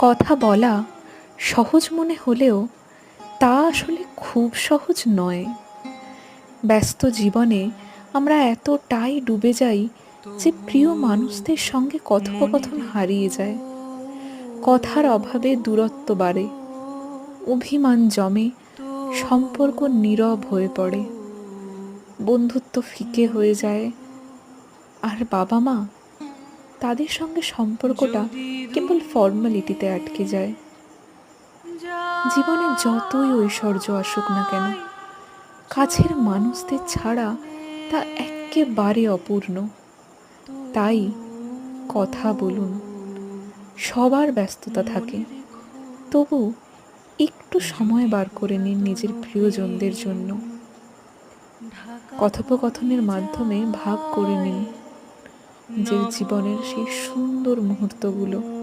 কথা বলা সহজ মনে হলেও তা আসলে খুব সহজ নয়। ব্যস্ত জীবনে আমরা এতটাই ডুবে যাই যে প্রিয় মানুষদের সঙ্গে কথোপকথন হারিয়ে যায়। কথার অভাবে দূরত্ব বাড়ে, অভিমান জমে, সম্পর্ক নীরব হয়ে পড়ে, বন্ধুত্ব ফিকে হয়ে যায়। আর বাবা মা, তাদের সঙ্গে সম্পর্কটা কেবল ফর্মালিটিতে আটকে যায়। জীবনে যতই ঐশ্বর্য আসুক না কেন, কাছের মানুষদের ছাড়া তা এক্কেবারে অপূর্ণ। তাই কথা বলুন। সবার ব্যস্ততা থাকে, তবু একটু সময় বার করে নিন নিজের প্রিয়জনদের জন্য। কথোপকথনের মাধ্যমে ভাগ করে নিন নিজের জীবনের সেই সুন্দর মুহূর্তগুলো।